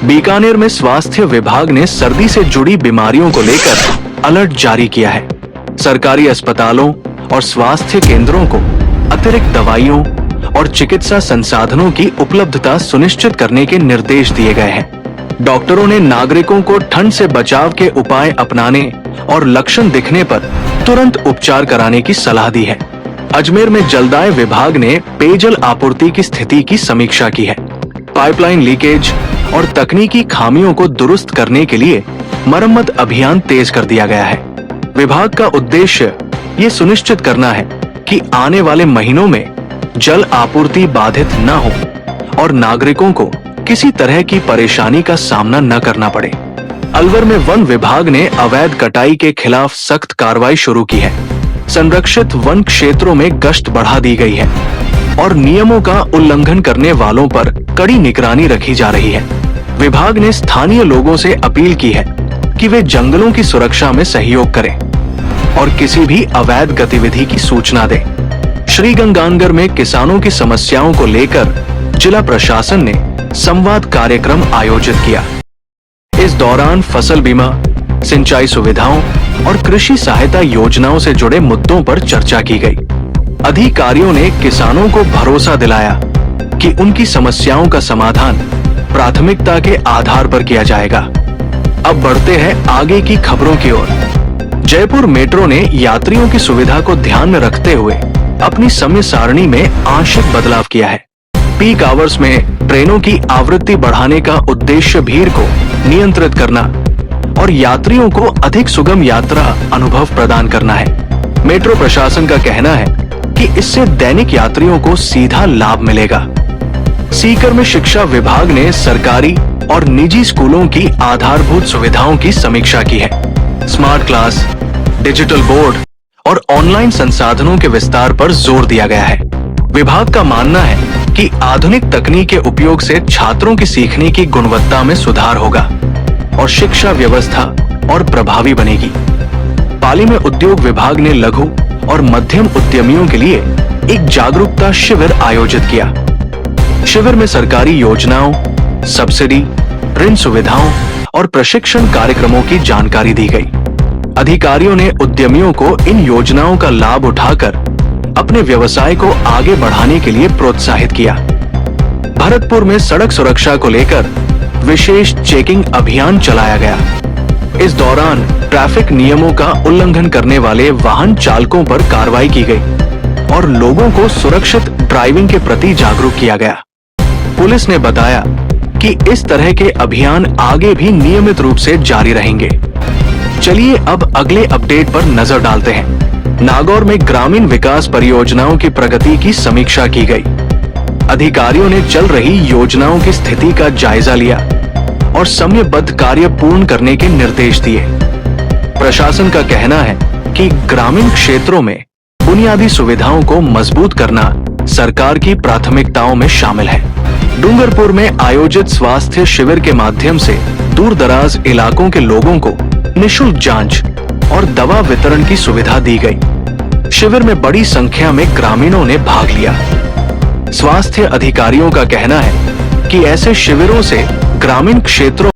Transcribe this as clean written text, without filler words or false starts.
बीकानेर में स्वास्थ्य विभाग ने सर्दी से जुड़ी बीमारियों को लेकर अलर्ट जारी किया है। सरकारी अस्पतालों और स्वास्थ्य केंद्रों को अतिरिक्त दवाइयों और चिकित्सा संसाधनों की उपलब्धता सुनिश्चित करने के निर्देश दिए गए हैं। डॉक्टरों ने नागरिकों को ठंड से बचाव के उपाय अपनाने और लक्षण दिखने पर तुरंत उपचार कराने की सलाह दी है। अजमेर में जलदाय विभाग ने पेयजल आपूर्ति की स्थिति की समीक्षा की है। पाइपलाइन लीकेज और तकनीकी खामियों को दुरुस्त करने के लिए मरम्मत अभियान तेज कर दिया गया है। विभाग का उद्देश्य ये सुनिश्चित करना है कि आने वाले महीनों में जल आपूर्ति बाधित न हो और नागरिकों को किसी तरह की परेशानी का सामना न करना पड़े। अलवर में वन विभाग ने अवैध कटाई के खिलाफ सख्त कार्रवाई शुरू की है। संरक्षित वन क्षेत्रों में गश्त बढ़ा दी गई है और नियमों का उल्लंघन करने वालों पर कड़ी निगरानी रखी जा रही है। विभाग ने स्थानीय लोगों से अपील की है कि वे जंगलों की सुरक्षा में सहयोग करें और किसी भी अवैध गतिविधि की सूचना दें। श्रीगंगानगर में किसानों की समस्याओं को लेकर जिला प्रशासन ने संवाद कार्यक्रम आयोजित किया। इस दौरान फसल बीमा, सिंचाई सुविधाओं और कृषि सहायता योजनाओं से जुड़े मुद्दों पर चर्चा की गई। अधिकारियों ने किसानों को भरोसा दिलाया कि उनकी समस्याओं का समाधान प्राथमिकता के आधार पर किया जाएगा। अब बढ़ते हैं आगे की खबरों की ओर। जयपुर मेट्रो ने यात्रियों की सुविधा को ध्यान में रखते हुए अपनी समय सारणी में आंशिक बदलाव किया है। पीक आवर्स में ट्रेनों की आवृत्ति बढ़ाने का उद्देश्य भीड़ को नियंत्रित करना और यात्रियों को अधिक सुगम यात्रा अनुभव प्रदान करना है। मेट्रो प्रशासन का कहना है कि इससे दैनिक यात्रियों को सीधा लाभ मिलेगा। सीकर में शिक्षा विभाग ने सरकारी और निजी स्कूलों की आधारभूत सुविधाओं की समीक्षा की है। स्मार्ट क्लास, डिजिटल बोर्ड और ऑनलाइन संसाधनों के विस्तार पर जोर दिया गया है। विभाग का मानना है कि आधुनिक तकनीक के उपयोग से छात्रों की सीखने की गुणवत्ता में सुधार होगा और शिक्षा व्यवस्था और प्रभावी बनेगी। पाली में उद्योग विभाग ने लघु और मध्यम उद्यमियों के लिए एक जागरूकता शिविर आयोजित किया। शिविर में सरकारी योजनाओं, सब्सिडी, ऋण सुविधाओं और प्रशिक्षण कार्यक्रमों की जानकारी दी गई। अधिकारियों ने उद्यमियों को इन योजनाओं का लाभ उठाकर अपने व्यवसाय को आगे बढ़ाने के लिए प्रोत्साहित किया। भरतपुर में सड़क सुरक्षा को लेकर विशेष चेकिंग अभियान चलाया गया। इस दौरान ट्रैफिक नियमों का उल्लंघन करने वाले वाहन चालकों पर कार्रवाई की गई और लोगों को सुरक्षित ड्राइविंग के प्रति जागरूक किया गया। पुलिस ने बताया कि इस तरह के अभियान आगे भी नियमित रूप से जारी रहेंगे। चलिए अब अगले अपडेट पर नजर डालते हैं। नागौर में ग्रामीण विकास परियोजनाओं की प्रगति की समीक्षा की गई। अधिकारियों ने चल रही योजनाओं की स्थिति का जायजा लिया और समयबद्ध कार्य पूर्ण करने के निर्देश दिए। प्रशासन का कहना है कि ग्रामीण क्षेत्रों में बुनियादी सुविधाओं को मजबूत करना सरकार की प्राथमिकताओं में शामिल है। डूंगरपुर में आयोजित स्वास्थ्य शिविर के माध्यम से दूर दराज इलाकों के लोगों को निःशुल्क जांच और दवा वितरण की सुविधा दी गई। शिविर में बड़ी संख्या में ग्रामीणों ने भाग लिया। स्वास्थ्य अधिकारियों का कहना है कि ऐसे शिविरों से ग्रामीण क्षेत्रों